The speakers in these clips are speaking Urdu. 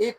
1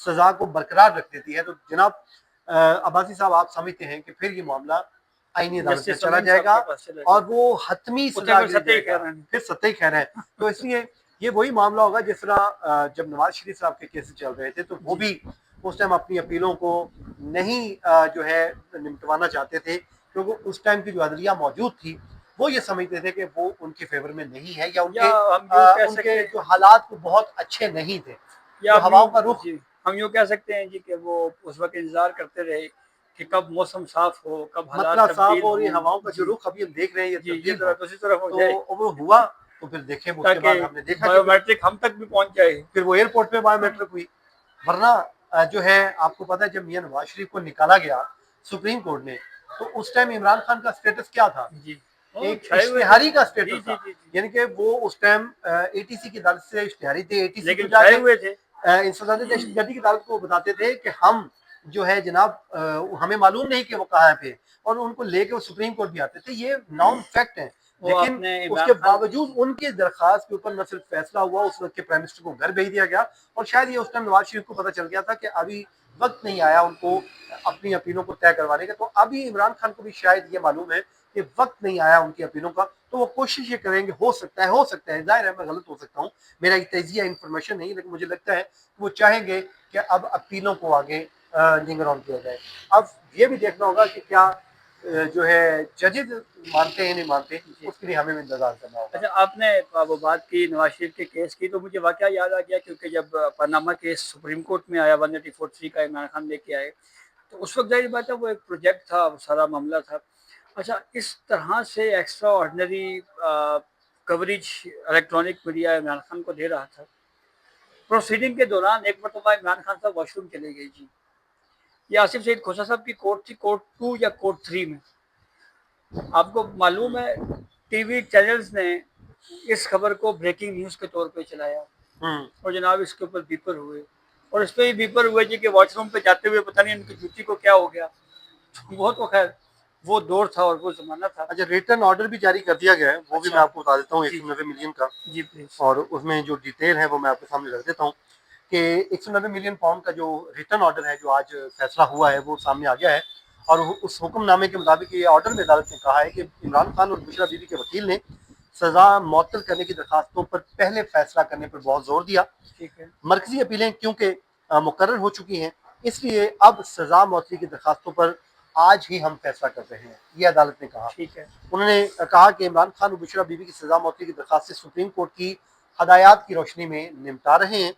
سزا کو برقرار رکھ دیتی ہے تو جناب عباسی صاحب آپ سمجھتے ہیں کہ پھر یہ معاملہ آئینی عدالت میں چلا جائے گا اور وہ حتمی سزا پھر سطحی خیر ہے. تو اس لیے یہ وہی معاملہ ہوگا جس طرح جب نواز شریف صاحب کے کیسز چل رہے تھے تو وہ بھی اس ٹائم اپنی اپیلوں کو نہیں جو ہے نمٹوانا چاہتے تھے کیونکہ اس ٹائم کی جو عدلیہ موجود تھی وہ یہ سمجھتے تھے کہ وہ ان کے فیور میں نہیں ہے یا ان کے جو حالات کو بہت اچھے نہیں تھے. ہواؤں کا رخ ہم یوں کہہ سکتے ہیں جی کہ وہ اس وقت انتظار کرتے رہے کہ کب موسم صاف ہو, کب حالات صاف ہو, اور یہ ہواؤں کا جو رخ ابھی ہم دیکھ رہے ہیں یہ دوسری طرف ہو جائے تو وہ ہوا تو پھر دیکھیں اس کے بعد ہم نے دیکھا بایو میٹرک ہم تک بھی پہنچ جائے. پھر وہ ایئرپورٹ پہ بایو میٹرک ہوئی. ورنہ جو ہے آپ کو پتا ہے جب میاں نواز شریف کو نکالا گیا سپریم کورٹ نے تو اس ٹائم عمران خان کا اسٹیٹس کیا تھا؟ ایک اشتہاری کا اسٹیٹس تھا, یعنی کہ وہ اس ٹائم اے ٹی سی کی عدالت سے اشتہاری تھے. اے ٹی سی انسداد دہشت گردی کی عدالت کو بتاتے تھے کہ ہم جو ہے جناب ہمیں معلوم نہیں کہ وہ کہاں پہ, اور ان کو لے کے وہ سپریم کورٹ بھی آتے تھے. یہ نون فیکٹ ہے, لیکن اس کے باوجود ان کی درخواست کے اوپر نہ صرف فیصلہ ہوا, اس وقت کے پرائم منسٹر کو گھر بھیج دیا گیا, اور شاید یہ اس ٹائم نواز شریف کو پتہ چل گیا تھا کہ ابھی وقت نہیں آیا ان کو اپنی اپیلوں کو طے کروانے کا. تو ابھی عمران خان کو بھی شاید یہ معلوم ہے کہ وقت نہیں آیا ان کی اپیلوں کا, تو وہ کوشش یہ کریں گے. ہو سکتا ہے ظاہر ہے میں غلط ہو سکتا ہوں, میرا ایک تجزیہ انفارمیشن نہیں, لیکن مجھے لگتا ہے کہ وہ چاہیں گے کہ اب اپیلوں کو آگے لنگر آن کیا جائے. اب یہ بھی دیکھنا ہوگا کہ کیا جو ہے ججز مانتے ہیں نہیں مانتے, اس کے لیے ہمیں انتظار کرنا ہوگا. اچھا, آپ نے وہ بات کی نواز شریف کے کیس کی تو مجھے واقعہ یاد آ گیا, کیونکہ جب پاناما کیس سپریم کورٹ میں آیا 184(3) کا عمران خان لے کے آئے تو اس وقت ظاہر بات ہے وہ ایک پروجیکٹ تھا, وہ سارا معاملہ تھا. اچھا, اس طرح سے extra ordinary coverage electronic media Imran Khan کو دے رہا تھا. پروسیڈنگ کے دوران ایک مرتبہ عمران خان صاحب واش روم چلے گئے جی. یہ آصف سعید کھوسہ صاحب کی کورٹ تھی, کورٹ 2 یا کورٹ 3 میں. آپ کو معلوم ہے ٹی وی چینلز نے اس خبر کو بریکنگ نیوز کے طور پہ چلایا, اور جناب اس کے اوپر بیپر ہوئے, اور اس پہ ہی بیپر ہوئے جی کہ واش روم پہ جاتے ہوئے پتہ نہیں ان کی جوتی کو کیا ہو گیا. وہ تو خیر وہ دور تھا اور وہ زمانہ تھا. اچھا, ریٹرن آرڈر بھی جاری کر دیا گیا ہے, وہ بھی میں آپ کو بتا دیتا ہوں 190 ملین کا. جی پلیز. اور اس میں جو ڈیٹیل ہے وہ میں آپ کے سامنے رکھ دیتا ہوں کہ 190 ملین پاؤنڈ کا جو ریٹرن آرڈر ہے جو آج فیصلہ ہوا ہے وہ سامنے آ گیا ہے. اور اس حکم نامے کے مطابق یہ آرڈر میں عدالت نے کہا ہے کہ عمران خان اور بشرا بی بی کے وکیل نے سزا معطل کرنے کی درخواستوں پر پہلے فیصلہ کرنے پر بہت زور دیا. مرکزی اپیلیں کیونکہ مقرر ہو چکی ہیں, اس لیے اب سزا معطلی کی درخواستوں پر آج ہی ہم فیصلہ کر رہے ہیں, یہ عدالت نے کہا. انہوں نے کہا کہ عمران خان اور بشرا بی بی کی سزا معطلی کی درخواست سے سپریم کورٹ کی ہدایات کی روشنی میں نمٹا رہے ہیں.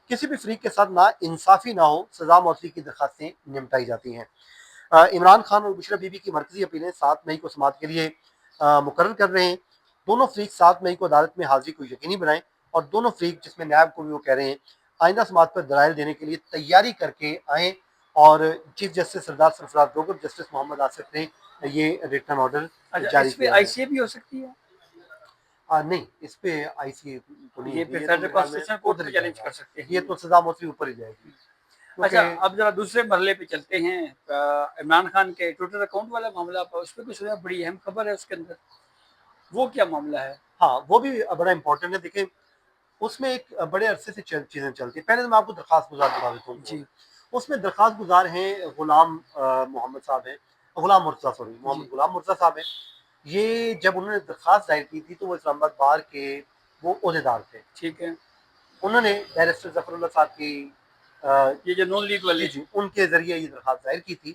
کسی بھی فریق کے ساتھ نا انصافی نہ ہو, سزا معطلی کی درخواستیں نمٹائی جاتی ہیں. عمران خان اور بشرا بی بی کی مرکزی اپیلیں 7 مئی کو سماعت کے لیے مقرر کر رہے ہیں. دونوں فریق 7 مئی کو عدالت میں حاضری کو یقینی بنائیں, اور دونوں فریق جس میں نیب کو بھی وہ کہہ رہے ہیں آئندہ سماعت پر دلائل دینے کے لیے تیاری کر کے آئیں. اور چیف جسٹس سردار سرفراز گوگر, جسٹس محمد آصف نے یہ ریٹرن آرڈر جاری کیا ہے. آئی سی اے بھی ہو سکتی ہے؟ نہیں, اس پہ آئی سی اے تو نہیں, یہ تو سزا معطلی اوپر ہی جائے گی. اچھا, اب ذرا دوسرے مرحلے پہ چلتے ہیں. عمران خان کے ٹویٹر اکاؤنٹ والا معاملہ, اس پہ کچھ بڑی اہم خبر ہے اس کے اندر, وہ کیا معاملہ ہے؟ ہاں, وہ بھی بڑا امپورٹنٹ ہے. دیکھیں اس میں ایک بڑے عرصے سے چیزیں چلتی ہیں. پہلے تو میں آپ کو درخواست گزار بتا دیتا ہوں جی. اس میں درخواست گزار ہیں غلام محمد صاحب ہیں, غلام مرتضیٰ, سوری محمد غلام مرتضیٰ صاحب ہیں. یہ جب انہوں نے درخواست دائر کی تھی تو وہ اسلام آباد بار کے وہ عہدیدار تھے. ٹھیک ہے. انہوں نے بیرسٹر ظفر اللہ صاحب کی یہ جو نون لیگ والے جی ان کے ذریعے یہ درخواست دائر کی تھی,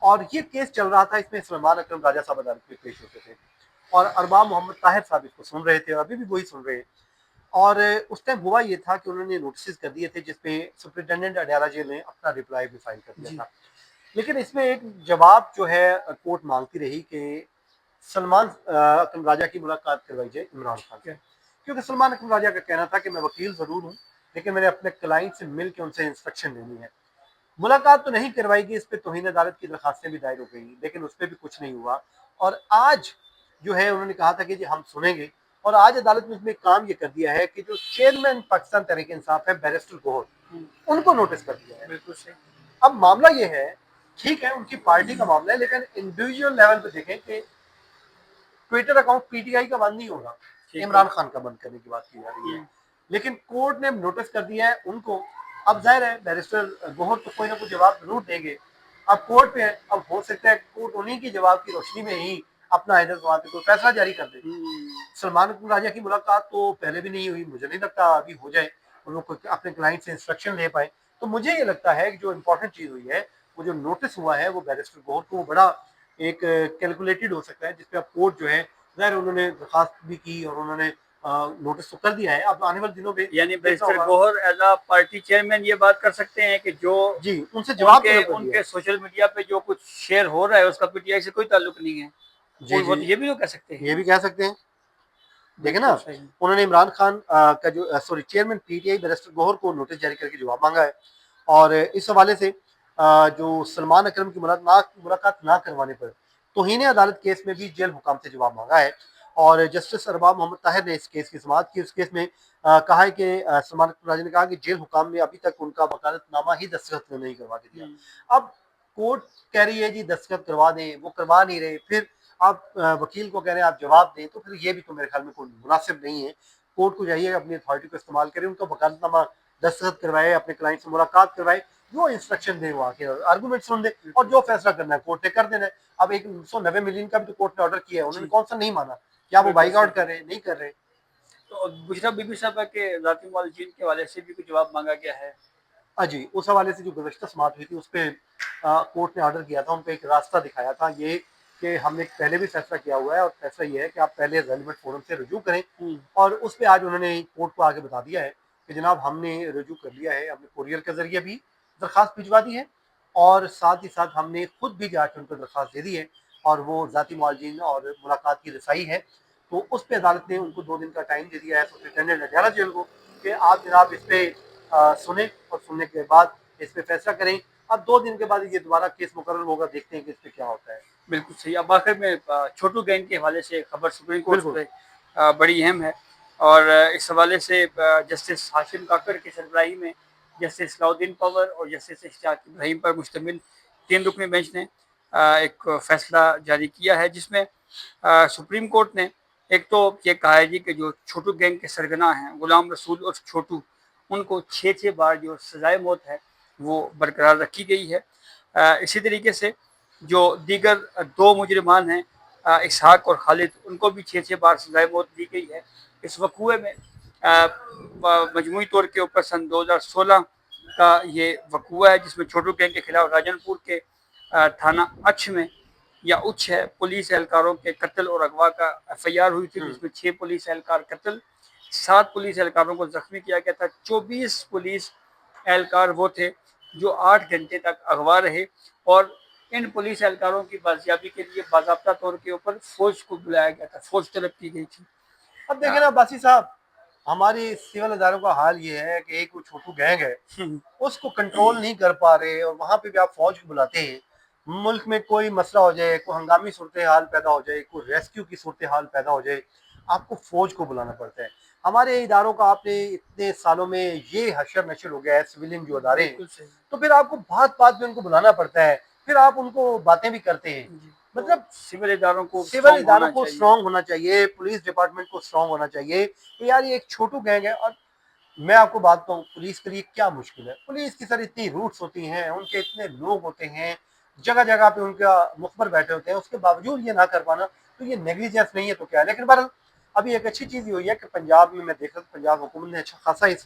اور یہ کیس چل رہا تھا. اس میں سلمان اکرم راجہ صاحب عدالت میں پیش ہوتے تھے, اور ارباب محمد طاہر صاحب اس کو سن رہے تھے, اور ابھی بھی وہی سن رہے ہیں. اور اس ٹائم ہوا یہ تھا کہ انہوں نے نوٹسز کر دیے تھے جس پہ سپرنٹینڈنٹ اڈیالہ جیل نے اپنا رپلائی بھی فائل کر دیا تھا. لیکن اس میں ایک جواب جو ہے کورٹ مانگتی رہی کہ سلمان اکرم راجہ کی ملاقات کروائی جائے عمران خان سے, کیونکہ سلمان اکرم راجہ کا کہنا تھا کہ میں وکیل ضرور ہوں لیکن میں نے اپنے کلائنٹ سے مل کے ان سے انسٹرکشن لینی ہے. ملاقات تو نہیں کروائی گئی, اس پہ توہین عدالت کی درخواستیں بھی دائر ہو گئی, لیکن اس پہ بھی کچھ نہیں ہوا. اور آج جو ہے انہوں نے کہا تھا کہ جی ہم سنیں گے, اور آج عدالت نے اس میں کام یہ کر دیا ہے کہ جو چیئرمین پاکستان تحریک انصاف ہے بیرسٹر گوہر, ان کو نوٹس کر دیا ہے. بالکل صحیح. اب معاملہ یہ ہے, ٹھیک ہے ان کی پارٹی کا معاملہ ہے, لیکن انڈیویجول لیول پہ دیکھیں کہ ٹویٹر اکاؤنٹ پی ٹی آئی کا بند نہیں ہوگا, عمران خان کا بند کرنے کی بات کی جا رہی ہے. لیکن کورٹ نے نوٹس کر دیا ہے ان کو, اب ظاہر ہے بیرسٹر گوہر تو کوئی نہ کوئی جواب ضرور دیں گے. اب کورٹ پہ ہے, اب ہو سکتا ہے کورٹ انہیں کی جواب کی روشنی میں ہی اپنا حیدر وہاں پہ کوئی فیصلہ جاری کر دے. سلمان اکرم راجہ کی ملاقات تو پہلے بھی نہیں ہوئی, مجھے نہیں لگتا ابھی ہو جائے, اور وہ اپنے کلائنٹ سے انسٹرکشن لے پائے. تو مجھے یہ لگتا ہے کہ جو امپورٹنٹ چیز ہوئی ہے, وہ جو نوٹس ہوا ہے وہ بیرسٹر گوہر کو بڑا ایک کیلکولیٹڈ ہو سکتا ہے, جس پہ اب کورٹ جو ہے ظاہر انہوں نے درخواست بھی کی اور انہوں نے نوٹس تو کر دیا ہے. اب آنے والے دنوں میں یعنی barrister Gohar as a party chairman یہ بات کر سکتے ہیں کہ جو جی ان سے جواب ان کے سوشل میڈیا پہ جو کچھ شیئر ہو رہا ہے اس کا پی ٹی آئی سے کوئی تعلق نہیں ہے. جی وہ جی یہ بھی تو کہہ سکتے ہیں, یہ بھی کہہ سکتے ہیں. دیکھیں نا, بالکل صحیح. انہوں نے عمران خان کا جو chairman P T I barrister Gohar کو نوٹس جاری کر کے جواب مانگا ہے, اور اس حوالے سے جو سلمان اکرم کی ملاقات نہ کروانے پر توہین عدالت کیس میں بھی جیل حکام سے جواب مانگا ہے. اور جسٹس ارباب محمد طاہر نے اس کیس کی سماعت کی. اس کیس میں کہا ہے کہ سلمان اکرم راجہ نے کہا کہ جیل حکام نے ابھی تک ان کا وکالت نامہ ہی دستخط نہیں کروا کے دیا. اب کورٹ کہہ رہی ہے جی دستخط کروا دیں, وہ کروا نہیں رہے, پھر آپ وکیل کو کہہ رہے ہیں آپ جواب دیں, تو پھر یہ بھی تو میرے خیال میں کوئی مناسب نہیں ہے. کورٹ کو چاہیے اپنی اتھارٹی کو استعمال کرے, ان کا وکالت نامہ دستخط کروائے, اپنے کلائنٹ سے ملاقات کروائے, جو انسٹرکشن دے وہ آ کے آرگومنٹ سن دے, اور جو فیصلہ کرنا ہے کورٹ نے کر دینا ہے. اب 190 ملین کا بھی تو کورٹ نے آرڈر کیا ہے, انہوں نے کون سا نہیں مانا, کیا وہ بائی آؤٹ کر رہے ہیں, نہیں کر رہے. تو بشرا بی بی صاحبہ کے ذاتی معالجین کے حوالے سے بھی کچھ جواب مانگا گیا ہے. جی اس حوالے سے جو گزشتہ سماعت ہوئی تھی اس پہ کورٹ نے آرڈر کیا تھا, ان پہ ایک راستہ دکھایا تھا, یہ کہ ہم نے پہلے بھی فیصلہ کیا ہوا ہے, اور فیصلہ یہ ہے کہ آپ پہلے ریلیونٹ فورم سے رجوع کریں. اور اس پہ آج انہوں نے کورٹ کو آگے بتا دیا ہے کہ جناب ہم نے رجوع کر لیا ہے, ہم نے کوریئر کے ذریعے بھی درخواست بھجوا دی ہے, اور ساتھ ہی ساتھ ہم نے خود بھی جا کے ان کو درخواست دے دی ہے, اور وہ ذاتی معالجین اور ملاقات کی رسائی ہے. تو اس پہ عدالت نے ان کو 2 دن کا ٹائم دے دیا ہے سپرنٹینڈنٹ اڈیالہ جیل کو, کہ آپ جناب اس پہ سنیں, اور سننے کے بعد اس پہ فیصلہ کریں. اب 2 دن کے بعد یہ دوبارہ کیس مقرر ہوگا, دیکھتے ہیں کہ اس پہ کیا ہوتا ہے. بالکل صحیح. اب آخر میں چھوٹو گینگ کے حوالے سے خبر سپریم کورٹ بالکل پہ بڑی اہم ہے, اور اس حوالے سے جسٹس ہاشم کاکڑ کی سربراہی میں جسٹس صلاح الدین پور اور جسٹس اشتیاق ابراہیم پر مشتمل 3 رکنی بینچ نے ایک فیصلہ جاری کیا ہے, جس میں سپریم کورٹ نے ایک تو یہ کہا ہے جی کہ جو چھوٹو گینگ کے سرگنا ہیں غلام رسول اور چھوٹو, ان کو 6 بار جو سزائے موت ہے وہ برقرار رکھی گئی ہے. اسی طریقے سے جو دیگر 2 مجرمان ہیں اسحاق اور خالد, ان کو بھی 6 بار سزائے موت دی گئی ہے. اس وقوعے میں مجموعی طور کے اوپر سن 2016 کا یہ وقوعہ ہے, جس میں چھوٹو گینگ کے خلاف راجن پور کے تھانہ اچھ میں یا اچھ ہے پولیس اہلکاروں کے قتل اور اغوا کا ایف آئی آر ہوئی تھی, جس میں 6 پولیس اہلکار قتل, 7 پولیس اہلکاروں کو زخمی کیا گیا تھا. 24 پولیس اہلکار وہ تھے جو 8 گھنٹے تک اغوا رہے, اور ان پولیس اہلکاروں کی بازیابی کے لیے باضابطہ طور کے اوپر فوج کو بلایا گیا تھا, فوج طلب کی گئی تھی. اب دیکھیں نا باسی صاحب, ہماری سول اداروں کا حال یہ ہے کہ ایک وہ چھوٹو گینگ ہے, اس کو کنٹرول نہیں کر پا رہے, اور وہاں پہ بھی آپ فوج کو بلاتے ہیں. ملک میں کوئی مسئلہ ہو جائے, کوئی ہنگامی صورتحال پیدا ہو جائے, کوئی ریسکیو کی صورتحال پیدا ہو جائے, آپ کو فوج کو بلانا پڑتا ہے. ہمارے اداروں کا آپ نے اتنے سالوں میں یہ حشر نشر ہو گیا ہے, سویلین جو ادارے ہیں, تو پھر آپ کو بات بات میں ان کو بلانا پڑتا ہے, پھر آپ ان کو باتیں بھی کرتے ہیں. مطلب سول اداروں کو اسٹرانگ ہونا چاہیے, پولیس ڈپارٹمنٹ کو اسٹرانگ ہونا چاہیے کہ یار یہ ایک چھوٹو گینگ ہے. اور میں آپ کو بات کہوں, پولیس کے لیے کیا مشکل ہے, پولیس کی سر اتنی روٹس ہوتی ہیں, ان کے اتنے لوگ ہوتے ہیں, جگہ جگہ پہ ان کا مخبر بیٹھے ہوتے ہیں, اس کے باوجود یہ نہ کر پانا تو یہ نیگلیجنس نہیں ہے تو کیا ہے. لیکن بہرحال ابھی ایک اچھی چیز یہ ہوئی ہے کہ پنجاب میں دیکھ رہا ہوں پنجاب حکومت نے اچھا خاصا اس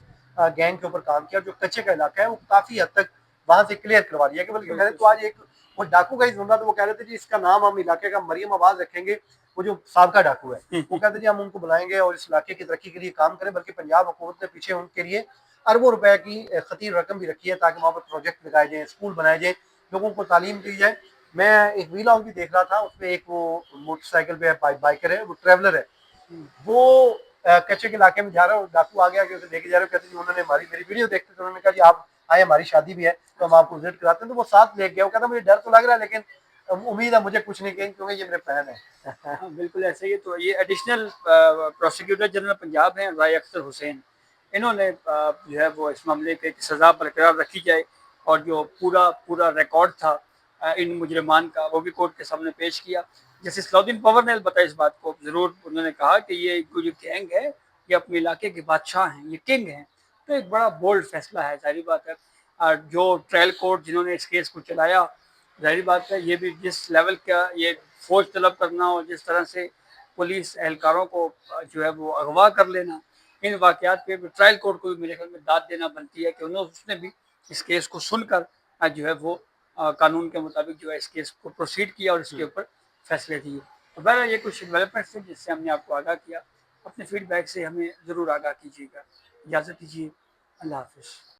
گینگ کے اوپر کام کیا, جو کچے کا علاقہ ہے وہ کافی حد تک وہاں سے کلیئر کروا دیا. کہ بلکہ میں نے تو آج ایک وہ ڈاکو کا ہی سن رہا تھا, وہ کہہ رہے تھے جی اس کا نام ہم علاقے کا مریم آباد رکھیں گے, وہ جو سابقہ ڈاکو ہے وہ کہتے جی ہم ان کو بلائیں گے اور اس علاقے کی ترقی کے لیے کام کریں. بلکہ پنجاب حکومت نے پیچھے ان کے لیے اربوں روپے کی خطیر رقم بھی رکھی ہے تاکہ وہاں پر پروجیکٹ لگائے جائیں, اسکول بنائے جائیں, لوگوں کو تعلیم دی جائے. میں ایک ویلا بھی دیکھ رہا تھا, اس پہ ایک وہ موٹر سائیکل پہ بائکر ہے, وہ ٹریولر ہے, وہ کچے کے علاقے میں جا رہا ہے, اور ڈاکو آگے آگے اسے لے کے جا رہے ہیں. کہتے ہیں انہوں نے میری ویڈیو دیکھتے تھے, انہوں نے کہا جی آپ آئے, ہماری شادی بھی ہے تو ہم آپ کو وزٹ کراتے ہیں. تو وہ ساتھ لے گیا, وہ کہتا مجھے ڈر تو لگ رہا ہے لیکن امید ہے مجھے کچھ نہیں کہیں کیونکہ یہ میرے فین ہے. بالکل ایسے ہی. تو یہ ایڈیشنل پروسیکیوٹر جنرل پنجاب ہیں رائے اختر حسین, انہوں نے جو ہے وہ اس معاملے پہ سزا برقرار رکھی جائے, اور جو پورا ریکارڈ تھا ان مجرمان کا وہ بھی کورٹ کے سامنے پیش کیا. جیسے صلاح الدین پور نے البتہ اس بات کو ضرور انہوں نے کہا کہ یہ جو گینگ ہے یہ اپنے علاقے کے بادشاہ ہیں, یہ کنگ ہیں, تو ایک بڑا بولڈ فیصلہ ہے، ظاہری بات ہے جو ٹرائل کورٹ جنہوں نے اس کیس کو چلایا، ظاہری بات ہے یہ بھی جس لیول کا یہ فوج طلب کرنا اور جس طرح سے پولیس اہلکاروں کو جو ہے وہ اغوا کر لینا، ان واقعات پہ ٹرائل کورٹ کو بھی میرے خیال میں داد دینا بنتی ہے کہ اس نے بھی اس کیس کو سن کر جو ہے وہ قانون کے مطابق جو ہے اس کیس کو پروسیڈ کیا اور اس کے اوپر فیصلے دیے۔ تو بہرحال یہ کچھ ڈیولپمنٹس ہیں جس سے ہم نے آپ کو آگاہ کیا، اپنے فیڈ بیک سے ہمیں ضرور آگاہ کیجیے گا۔ اجازت دیجیے، اللہ حافظ۔